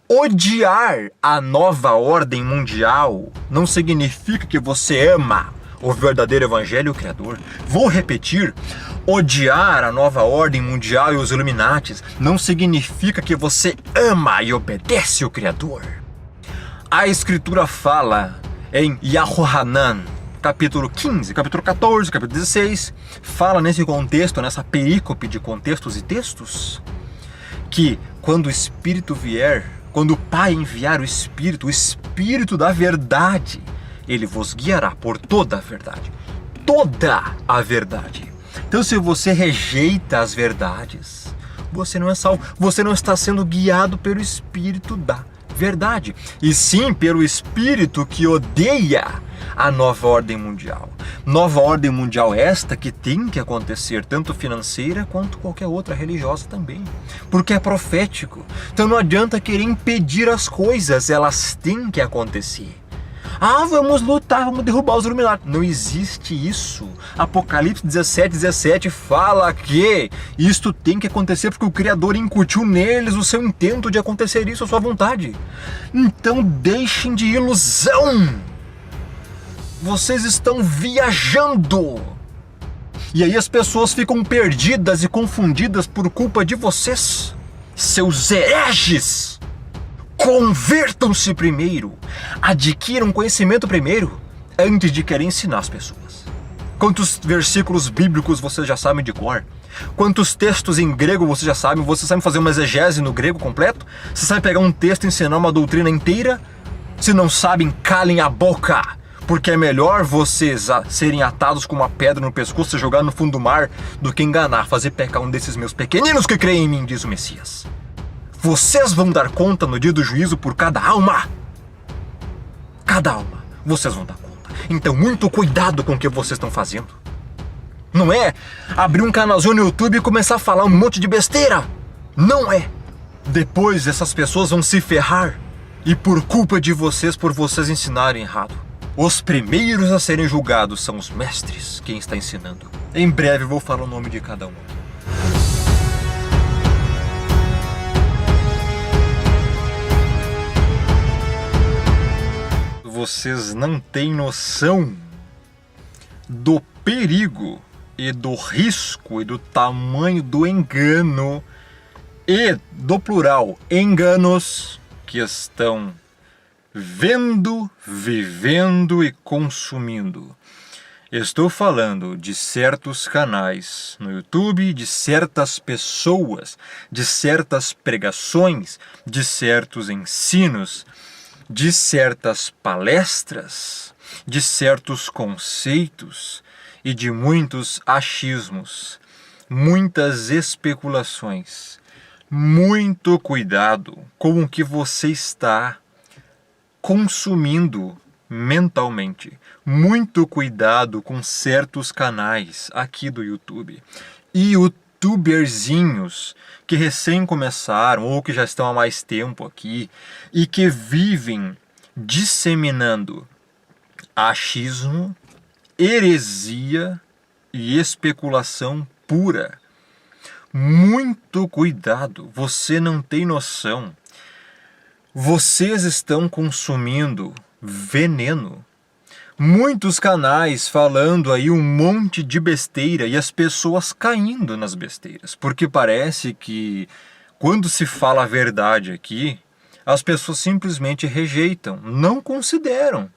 odiar a nova ordem mundial não significa que você ama o verdadeiro evangelho e o Criador. Vou repetir, odiar a nova ordem mundial e os Illuminatis não significa que você ama e obedece o Criador. A Escritura fala em Yahohanan, capítulo 15, capítulo 14, capítulo 16, fala nesse contexto, nessa perícope de contextos e textos, que quando o Espírito vier, quando o Pai enviar o Espírito da verdade, ele vos guiará por toda a verdade. Toda a verdade. Então, se você rejeita as verdades, você não é salvo. Você não está sendo guiado pelo Espírito da verdade, e sim pelo Espírito que odeia a nova ordem mundial. Nova ordem mundial esta que tem que acontecer, tanto financeira quanto qualquer outra religiosa também, porque é profético. Então não adianta querer impedir as coisas, elas têm que acontecer. Ah, vamos lutar, vamos derrubar os Illuminati. Não existe isso. Apocalipse 17:17 fala que isto tem que acontecer porque o Criador incutiu neles o seu intento de acontecer isso, a sua vontade. Então deixem de ilusão. Vocês estão viajando. E aí as pessoas ficam perdidas e confundidas por culpa de vocês, seus hereges. Convertam-se primeiro, adquiram conhecimento primeiro, antes de querer ensinar as pessoas. Quantos versículos bíblicos vocês já sabem de cor? Quantos textos em grego vocês já sabem? Vocês sabem fazer uma exegese no grego completo? Vocês sabem pegar um texto e ensinar uma doutrina inteira? Se não sabem, calem a boca, porque é melhor vocês serem atados com uma pedra no pescoço e jogar no fundo do mar do que enganar, fazer pecar um desses meus pequeninos que creem em mim, diz o Messias. Vocês vão dar conta no dia do juízo por cada alma. Cada alma. Vocês vão dar conta. Então, muito cuidado com o que vocês estão fazendo. Não é abrir um canalzinho no YouTube e começar a falar um monte de besteira. Não é. Depois essas pessoas vão se ferrar. E por culpa de vocês, por vocês ensinarem errado. Os primeiros a serem julgados são os mestres, quem está ensinando. Em breve eu vou falar o nome de cada um. Vocês não têm noção do perigo e do risco e do tamanho do engano e do plural, enganos que estão vendo, vivendo e consumindo. Estou falando de certos canais no YouTube, de certas pessoas, de certas pregações, de certos ensinos, de certas palestras, de certos conceitos e de muitos achismos, muitas especulações. Muito cuidado com o que você está consumindo mentalmente. Muito cuidado com certos canais aqui do YouTube. E youtuberzinhos que recém começaram ou que já estão há mais tempo aqui e que vivem disseminando achismo, heresia e especulação pura. Muito cuidado, você não tem noção. Vocês estão consumindo veneno. Muitos canais falando aí um monte de besteira e as pessoas caindo nas besteiras. Porque parece que quando se fala a verdade aqui, as pessoas simplesmente rejeitam, não consideram.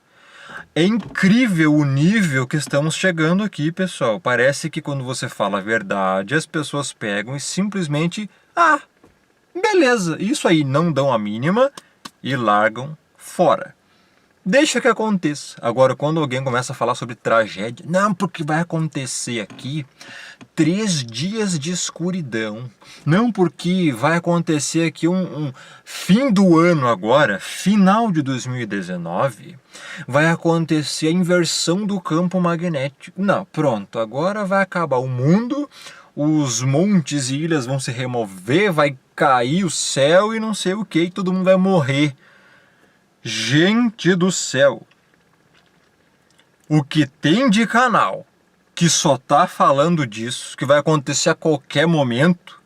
É incrível o nível que estamos chegando aqui, pessoal. Parece que quando você fala a verdade, as pessoas pegam e simplesmente, beleza, isso aí, não dão a mínima e largam fora. Deixa que aconteça. Agora, quando alguém começa a falar sobre tragédia, não, porque vai acontecer aqui 3 dias de escuridão. Não, porque vai acontecer aqui um fim do ano agora, final de 2019, vai acontecer a inversão do campo magnético. Não, pronto, agora vai acabar o mundo, os montes e ilhas vão se remover, vai cair o céu e não sei o que, e todo mundo vai morrer. Gente do céu, o que tem de canal que só tá falando disso, que vai acontecer a qualquer momento,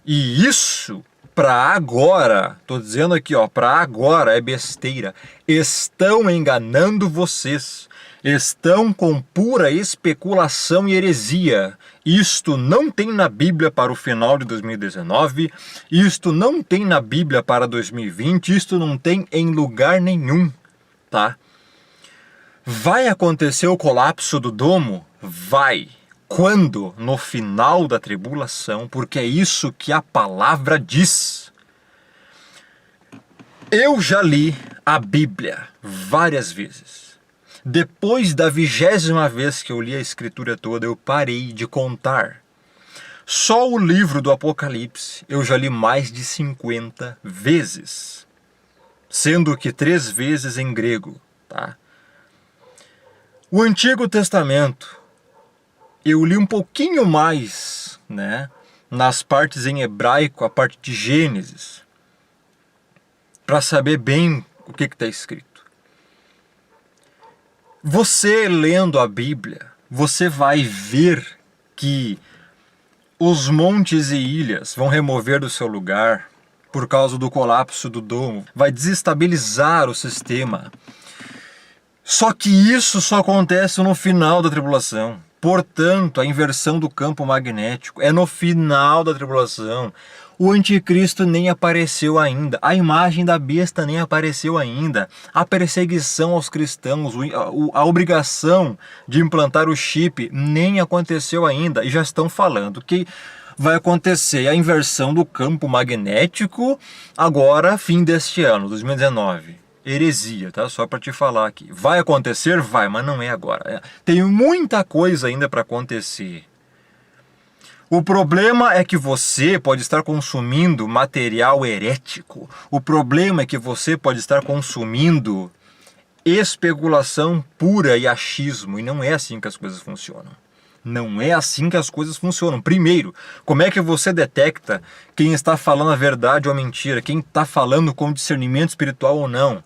e isso para agora, tô dizendo aqui, ó, para agora é besteira. Estão enganando vocês. Estão com pura especulação e heresia. Isto não tem na Bíblia para o final de 2019, isto não tem na Bíblia para 2020, isto não tem em lugar nenhum, tá? Vai acontecer o colapso do domo? Vai. Quando? No final da tribulação, porque é isso que a palavra diz. Eu já li a Bíblia várias vezes. Depois da 20ª vez que eu li a Escritura toda, eu parei de contar. Só o livro do Apocalipse eu já li mais de 50 vezes. Sendo que 3 vezes em grego, tá? O Antigo Testamento eu li um pouquinho mais, né? Nas partes em hebraico, a parte de Gênesis, para saber bem o que está escrito. Você lendo a Bíblia, você vai ver que os montes e ilhas vão remover do seu lugar por causa do colapso do domo, vai desestabilizar o sistema. Só que isso só acontece no final da tribulação. Portanto, a inversão do campo magnético é no final da tribulação. O anticristo nem apareceu ainda, a imagem da besta nem apareceu ainda, a perseguição aos cristãos, a obrigação de implantar o chip nem aconteceu ainda, e já estão falando que vai acontecer a inversão do campo magnético agora, fim deste ano, 2019. Heresia, tá? Só para te falar aqui. Vai acontecer? Vai, mas não é agora. Tem muita coisa ainda para acontecer. O problema é que você pode estar consumindo material herético. O problema é que você pode estar consumindo especulação pura e achismo. E não é assim que as coisas funcionam. Não é assim que as coisas funcionam. Primeiro, como é que você detecta quem está falando a verdade ou a mentira? Quem está falando com discernimento espiritual ou não?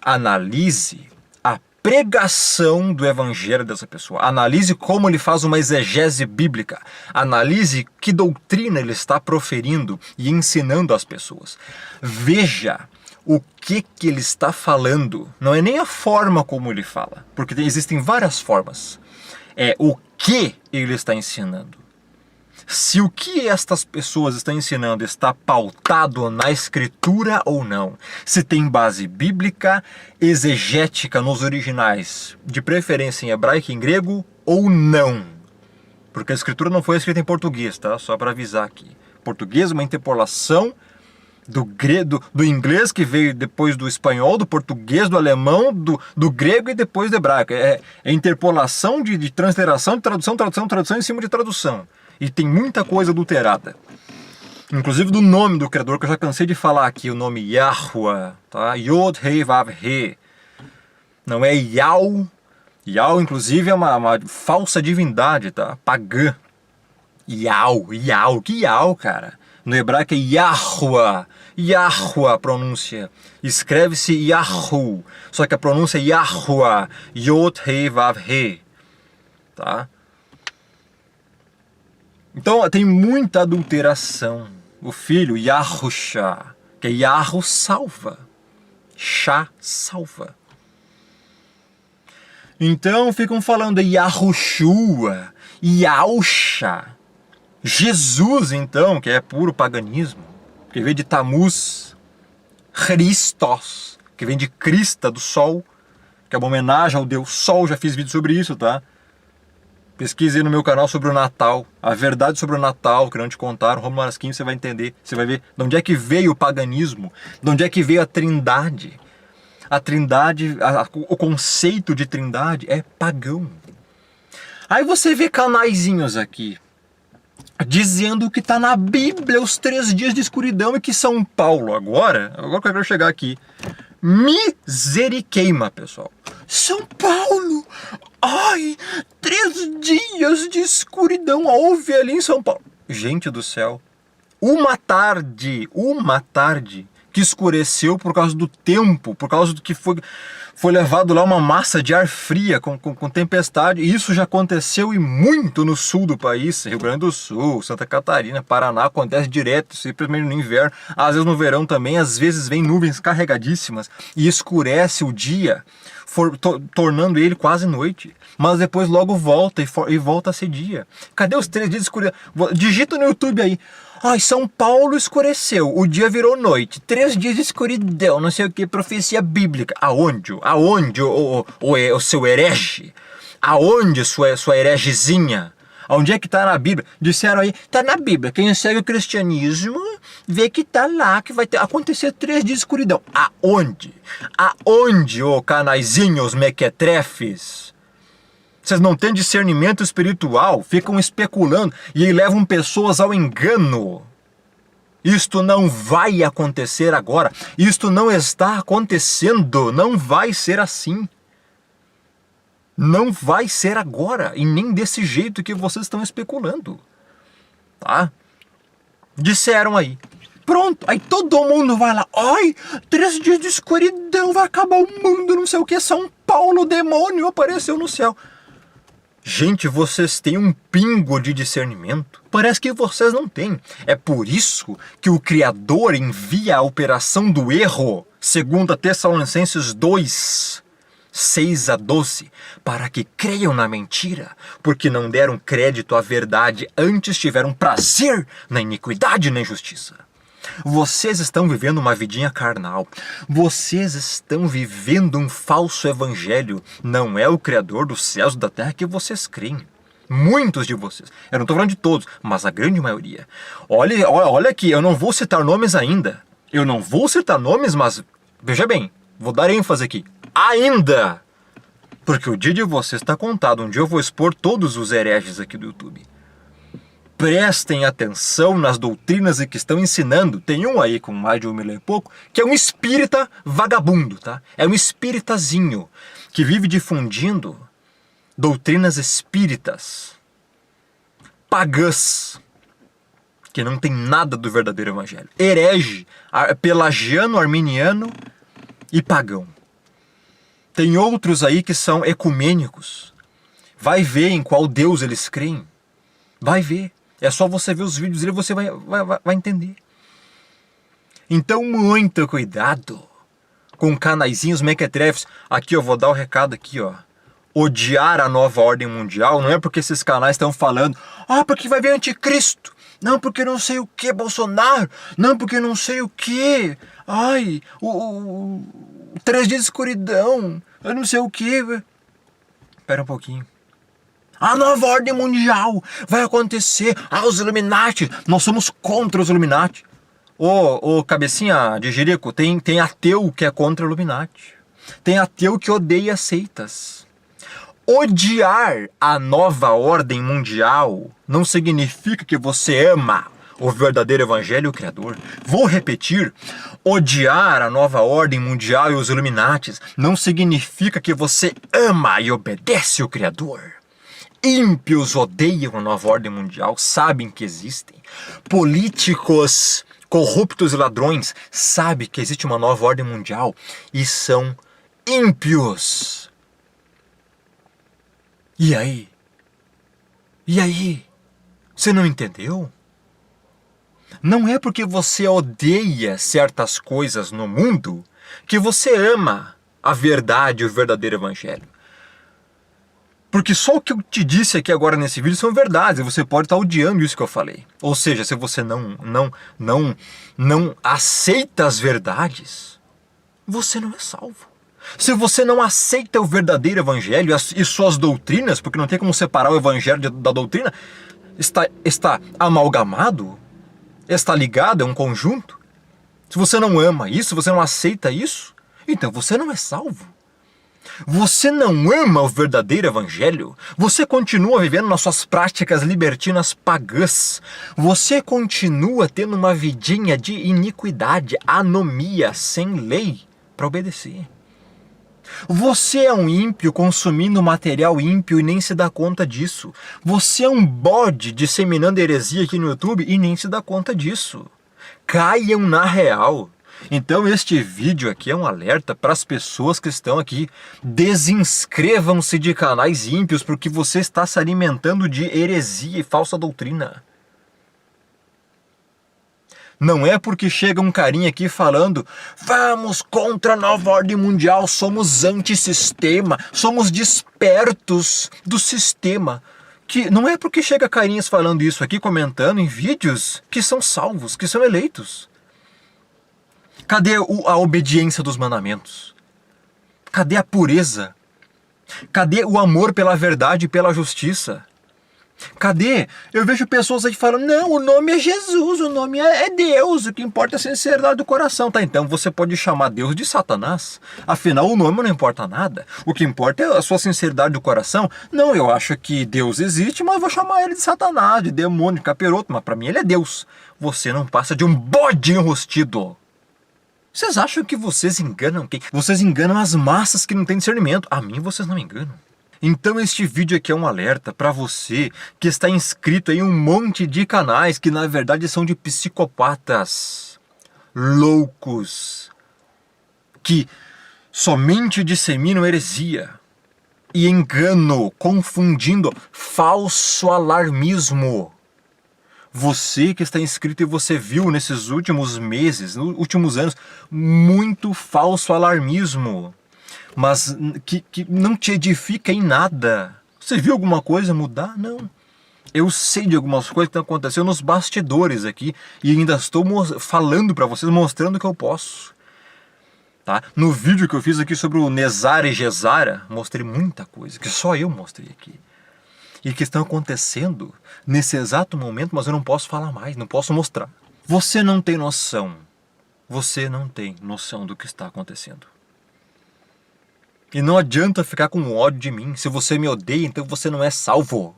Analise a pregação do evangelho dessa pessoa. Analise como ele faz uma exegese bíblica. Analise que doutrina ele está proferindo e ensinando às pessoas. Veja o que ele está falando. Não é nem a forma como ele fala, porque existem várias formas. É o que ele está ensinando. Se o que estas pessoas estão ensinando está pautado na escritura ou não, se tem base bíblica, exegética nos originais, de preferência em hebraico e em grego, ou não. Porque a escritura não foi escrita em português, tá? Só para avisar aqui. Português é uma interpolação do inglês que veio depois do espanhol, do português, do alemão, do grego e depois do hebraico. É interpolação de transliteração, de tradução em cima de tradução. E tem muita coisa adulterada. Inclusive do nome do Criador, que eu já cansei de falar aqui, o nome Yahuwah, tá? Yod, Hei, Vav, He. Não é Yau. Yau, inclusive, é uma falsa divindade, tá? Pagã. Yau, que Yau, cara? No hebraico é Yahuwah. Yahuwah, a pronúncia. Escreve-se Yahu. Só que a pronúncia é Yahuwah. Yod, Hei, Vav, He. Tá? Então tem muita adulteração. O filho Yahusha, que é Yahu salva. Shá salva. Então ficam falando de Yahushua, Yahusha. Jesus, então, que é puro paganismo, que vem de Tamuz, Christos, que vem de Crista, do Sol, que é uma homenagem ao Deus Sol, já fiz vídeo sobre isso, tá? Pesquise aí no meu canal sobre o Natal, a verdade sobre o Natal, que não te contaram, Romulo Marasquinho, você vai entender, você vai ver de onde é que veio o paganismo, de onde é que veio a trindade. A trindade, o conceito de trindade é pagão. Aí você vê canaizinhos aqui, dizendo que está na Bíblia os 3 dias de escuridão e que São Paulo agora que eu quero chegar aqui, miseriqueima, pessoal. São Paulo, ai, 3 dias de escuridão houve ali em São Paulo. Gente do céu, uma tarde que escureceu por causa do tempo, por causa do que foi levado lá uma massa de ar fria com tempestade. E isso já aconteceu e muito no sul do país, Rio Grande do Sul, Santa Catarina, Paraná, acontece direto, simplesmente no inverno, às vezes no verão também, às vezes vem nuvens carregadíssimas e escurece o dia, tornando ele quase noite, mas depois logo volta e volta a ser dia. Cadê os 3 dias de escuridão? Digita no YouTube aí. Ai, São Paulo escureceu, o dia virou noite, 3 dias de escuridão, não sei o que, profecia bíblica. Aonde o seu herege? Aonde sua heregezinha? Onde é que tá na Bíblia? Disseram aí, tá na Bíblia. Quem segue o cristianismo vê que tá lá, que vai acontecer 3 dias de escuridão. Aonde? Aonde, ô canaizinhos mequetrefes? Vocês não têm discernimento espiritual, ficam especulando e aí levam pessoas ao engano. Isto não vai acontecer agora. Isto não está acontecendo. Não vai ser assim. Não vai ser agora e nem desse jeito que vocês estão especulando. Tá? Disseram aí. Pronto, aí todo mundo vai lá. Ai, 3 dias de escuridão, vai acabar o mundo, não sei o que. São Paulo, o demônio apareceu no céu. Gente, vocês têm um pingo de discernimento? Parece que vocês não têm. É por isso que o Criador envia a operação do erro, segundo a Tessalonicenses 2, 6 a 12, para que creiam na mentira, porque não deram crédito à verdade, antes tiveram prazer na iniquidade e na injustiça. Vocês estão vivendo uma vidinha carnal. Vocês estão vivendo um falso evangelho. Não é o Criador dos céus e da terra que vocês creem. Muitos de vocês. Eu não estou falando de todos, mas a grande maioria. Olha aqui, eu não vou citar nomes ainda. Eu não vou citar nomes, mas veja bem, vou dar ênfase aqui. Ainda! Porque o dia de vocês está contado. Um dia eu vou expor todos os hereges aqui do YouTube. Prestem atenção nas doutrinas que estão ensinando. Tem um aí com mais de 1 milhão e pouco, que é um espírita vagabundo, tá? É um espíritazinho que vive difundindo doutrinas espíritas, pagãs, que não tem nada do verdadeiro evangelho. Herege, pelagiano, arminiano e pagão. Tem outros aí que são ecumênicos. Vai ver em qual Deus eles creem. Vai ver. É só você ver os vídeos dele e você vai entender. Então, muito cuidado com canaizinhos mequetrefes. Aqui eu vou dar o recado aqui, ó. Odiar a nova ordem mundial não é porque esses canais estão falando, porque vai vir anticristo. Não, porque não sei o que, Bolsonaro. Não, porque não sei o que. Ai, 3 dias de escuridão. Eu não sei o que. Espera um pouquinho. A nova ordem mundial vai acontecer. Os Illuminati. Nós somos contra os Illuminati. Ô cabecinha de jerico, tem ateu que é contra o Illuminati. Tem ateu que odeia seitas. Odiar a nova ordem mundial não significa que você ama o verdadeiro evangelho e o Criador. Vou repetir. Odiar a nova ordem mundial e os Illuminatis não significa que você ama e obedece o Criador. Ímpios odeiam a nova ordem mundial, sabem que existem. Políticos corruptos e ladrões sabem que existe uma nova ordem mundial e são ímpios. E aí? E aí? Você não entendeu? Não é porque você odeia certas coisas no mundo que você ama a verdade e o verdadeiro evangelho. Porque só o que eu te disse aqui agora nesse vídeo são verdades, e você pode estar odiando isso que eu falei. Ou seja, se você não aceita as verdades, você não é salvo. Se você não aceita o verdadeiro evangelho e suas doutrinas, porque não tem como separar o evangelho da doutrina, está amalgamado, está ligado, é um conjunto. Se você não ama isso, você não aceita isso, então você não é salvo. Você não ama o verdadeiro evangelho, você continua vivendo nas suas práticas libertinas pagãs, você continua tendo uma vidinha de iniquidade, anomia, sem lei para obedecer. Você é um ímpio consumindo material ímpio e nem se dá conta disso. Você é um bode disseminando heresia aqui no YouTube e nem se dá conta disso. Caiam na real. Então este vídeo aqui é um alerta para as pessoas que estão aqui. Desinscrevam-se de canais ímpios porque você está se alimentando de heresia e falsa doutrina. Não é porque chega um carinha aqui falando vamos contra a nova ordem mundial, somos antissistema, somos despertos do sistema. Que não é porque chega carinhas falando isso aqui, comentando em vídeos, que são salvos, que são eleitos. Cadê a obediência dos mandamentos? Cadê a pureza? Cadê o amor pela verdade e pela justiça? Cadê? Eu vejo pessoas aí falando, não, o nome é Jesus, o nome é Deus, o que importa é a sinceridade do coração. Tá, então você pode chamar Deus de Satanás. Afinal, o nome não importa nada. O que importa é a sua sinceridade do coração. Não, eu acho que Deus existe, mas vou chamar ele de Satanás, de demônio, de capiroto, mas para mim ele é Deus. Você não passa de um bode enrustido. Vocês acham que vocês enganam quem? Vocês enganam as massas que não têm discernimento. A mim vocês não enganam. Então este vídeo aqui é um alerta para você que está inscrito em um monte de canais que na verdade são de psicopatas, loucos, que somente disseminam heresia e engano, confundindo falso alarmismo. Você que está inscrito e você viu nesses últimos meses, nos últimos anos, muito falso alarmismo. Mas que não te edifica em nada. Você viu alguma coisa mudar? Não. Eu sei de algumas coisas que estão acontecendo nos bastidores aqui e ainda estou falando para vocês, mostrando que eu posso. Tá? No vídeo que eu fiz aqui sobre o Nezara e Gesara, mostrei muita coisa que só eu mostrei aqui. E que estão acontecendo nesse exato momento, mas eu não posso falar mais, não posso mostrar. Você não tem noção. Você não tem noção do que está acontecendo. E não adianta ficar com ódio de mim. Se você me odeia, então você não é salvo.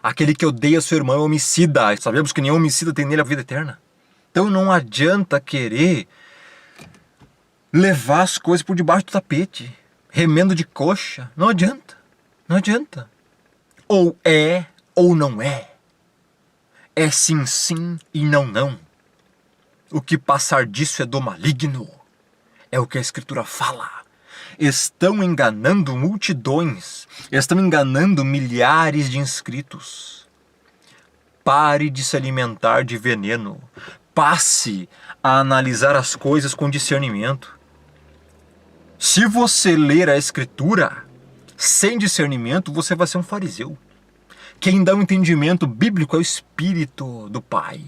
Aquele que odeia seu irmão é homicida. Sabemos que nenhum homicida tem nele a vida eterna. Então não adianta querer levar as coisas por debaixo do tapete. Remendo de coxa. Não adianta. Não adianta. Ou é ou não é. É sim, sim e não, não. O que passar disso é do maligno. É o que a Escritura fala. Estão enganando multidões, estão enganando milhares de inscritos. Pare de se alimentar de veneno. Passe a analisar as coisas com discernimento. Se você ler a Escritura sem discernimento, você vai ser um fariseu. Quem dá um entendimento bíblico é o Espírito do Pai.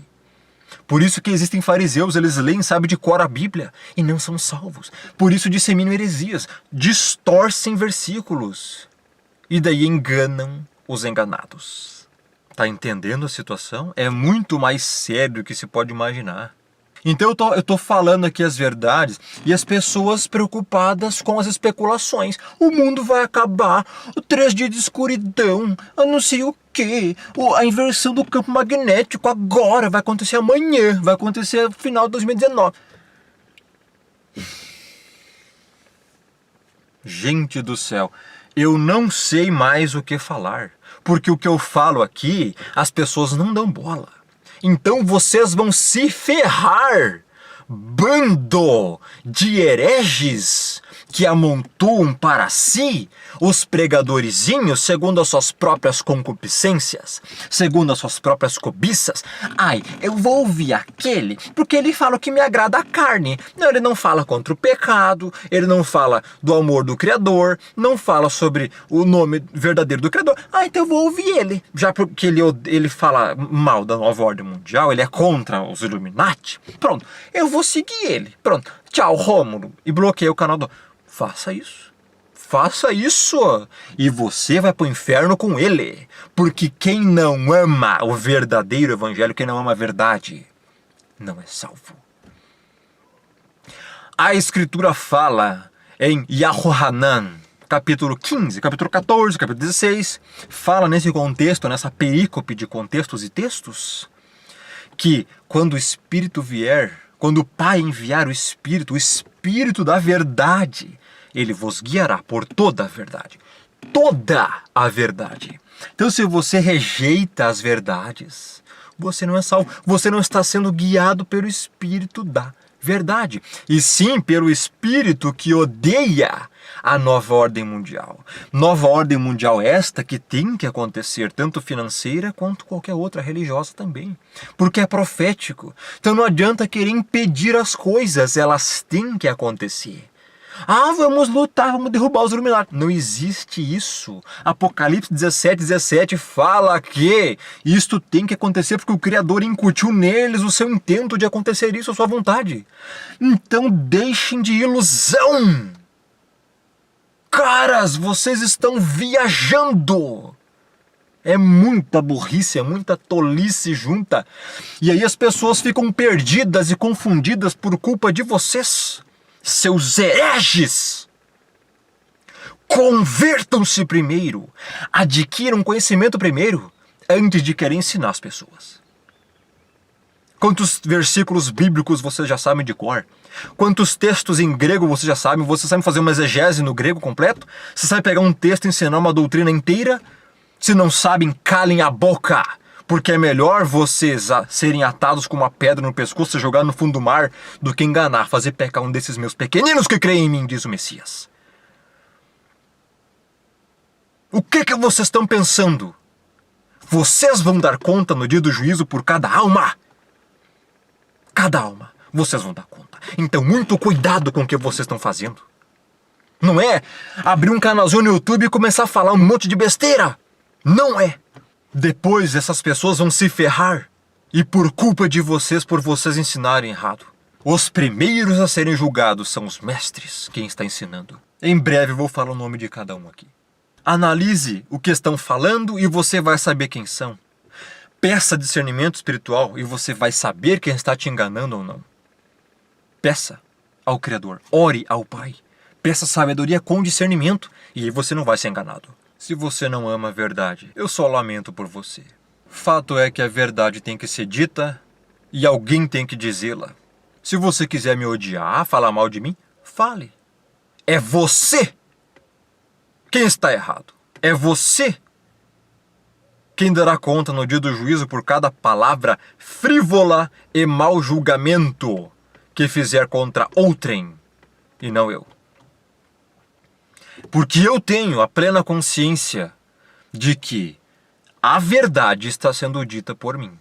Por isso que existem fariseus, eles leem, sabem de cor a Bíblia e não são salvos. Por isso disseminam heresias, distorcem versículos e daí enganam os enganados. Tá entendendo a situação? É muito mais sério do que se pode imaginar. Então eu tô falando aqui as verdades e as pessoas preocupadas com as especulações. O mundo vai acabar, 3 dias de escuridão, eu não sei o quê, a inversão do campo magnético agora, vai acontecer amanhã, vai acontecer no final de 2019. Gente do céu, eu não sei mais o que falar, porque o que eu falo aqui, as pessoas não dão bola. Então vocês vão se ferrar, bando de hereges que amontoam para si os pregadorizinhos segundo as suas próprias concupiscências, segundo as suas próprias cobiças. Ai, eu vou ouvir aquele porque ele fala o que me agrada a carne. Não, ele não fala contra o pecado, ele não fala do amor do Criador, não fala sobre o nome verdadeiro do Criador. Ah, então eu vou ouvir ele. Já porque ele fala mal da nova ordem mundial, ele é contra os Illuminati. Pronto, eu vou seguir ele. Pronto, tchau, Rômulo. E bloqueei o canal do... Faça isso. Faça isso. E você vai para o inferno com ele. Porque quem não ama o verdadeiro evangelho, quem não ama a verdade, não é salvo. A Escritura fala em Yahohanan, capítulo 15, capítulo 14, capítulo 16, fala nesse contexto, nessa perícope de contextos e textos, que quando o Espírito vier, quando o Pai enviar o Espírito da verdade, ele vos guiará por toda a verdade. Toda a verdade. Então, se você rejeita as verdades, você não é salvo. Você não está sendo guiado pelo Espírito da verdade, e sim pelo espírito que odeia a nova ordem mundial. Nova ordem mundial esta que tem que acontecer, tanto financeira quanto qualquer outra religiosa também, porque é profético. Então não adianta querer impedir as coisas, elas têm que acontecer. Ah, vamos lutar, vamos derrubar os Illuminati. Não existe isso. Apocalipse 17:17 fala que isto tem que acontecer porque o Criador incutiu neles o seu intento de acontecer isso, a sua vontade. Então deixem de ilusão. Caras, vocês estão viajando. É muita burrice, é muita tolice junta. E aí as pessoas ficam perdidas e confundidas por culpa de vocês. Seus hereges! Convertam-se primeiro, adquiram conhecimento primeiro, antes de querer ensinar as pessoas. Quantos versículos bíblicos vocês já sabem de cor? Quantos textos em grego vocês já sabem? Vocês sabem fazer uma exegese no grego completo? Você sabe pegar um texto e ensinar uma doutrina inteira? Se não sabem, calem a boca! Porque é melhor vocês serem atados com uma pedra no pescoço e jogar no fundo do mar do que enganar, fazer pecar um desses meus pequeninos que creem em mim, diz o Messias. O que vocês estão pensando? Vocês vão dar conta no dia do juízo por cada alma. Cada alma. Vocês vão dar conta. Então, muito cuidado com o que vocês estão fazendo. Não é abrir um canalzinho no YouTube e começar a falar um monte de besteira. Não é. Depois essas pessoas vão se ferrar. E por culpa de vocês, por vocês ensinarem errado. Os primeiros a serem julgados são os mestres, quem está ensinando. Em breve eu vou falar o nome de cada um aqui. Analise o que estão falando e você vai saber quem são. Peça discernimento espiritual e você vai saber quem está te enganando ou não. Peça ao Criador, ore ao Pai. Peça sabedoria com discernimento e aí você não vai ser enganado. Se você não ama a verdade, eu só lamento por você. Fato é que a verdade tem que ser dita e alguém tem que dizê-la. Se você quiser me odiar, falar mal de mim, fale. É você quem está errado. É você quem dará conta no dia do juízo por cada palavra frívola e mau julgamento que fizer contra outrem, e não eu. Porque eu tenho a plena consciência de que a verdade está sendo dita por mim.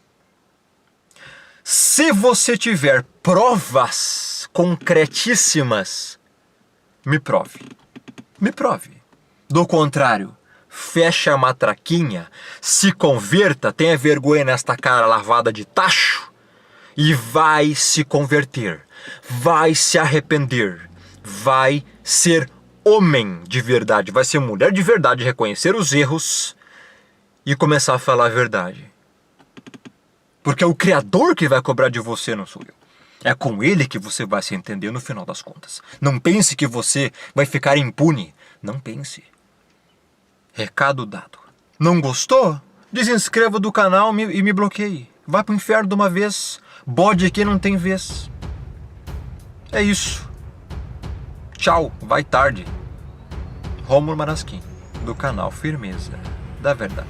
Se você tiver provas concretíssimas, me prove. Me prove. Do contrário, feche a matraquinha, se converta, tenha vergonha nesta cara lavada de tacho e vai se converter. Vai se arrepender. Vai ser homem de verdade, vai ser mulher de verdade, reconhecer os erros e começar a falar a verdade. Porque é o Criador que vai cobrar de você, não sou eu. É com Ele que você vai se entender no final das contas. Não pense que você vai ficar impune. Não pense. Recado dado. Não gostou? Desinscreva do canal e me bloqueie. Vai pro inferno de uma vez. Bode aqui não tem vez. É isso. Tchau, vai tarde. Rômulo Marasquim, do canal Firmeza da Verdade.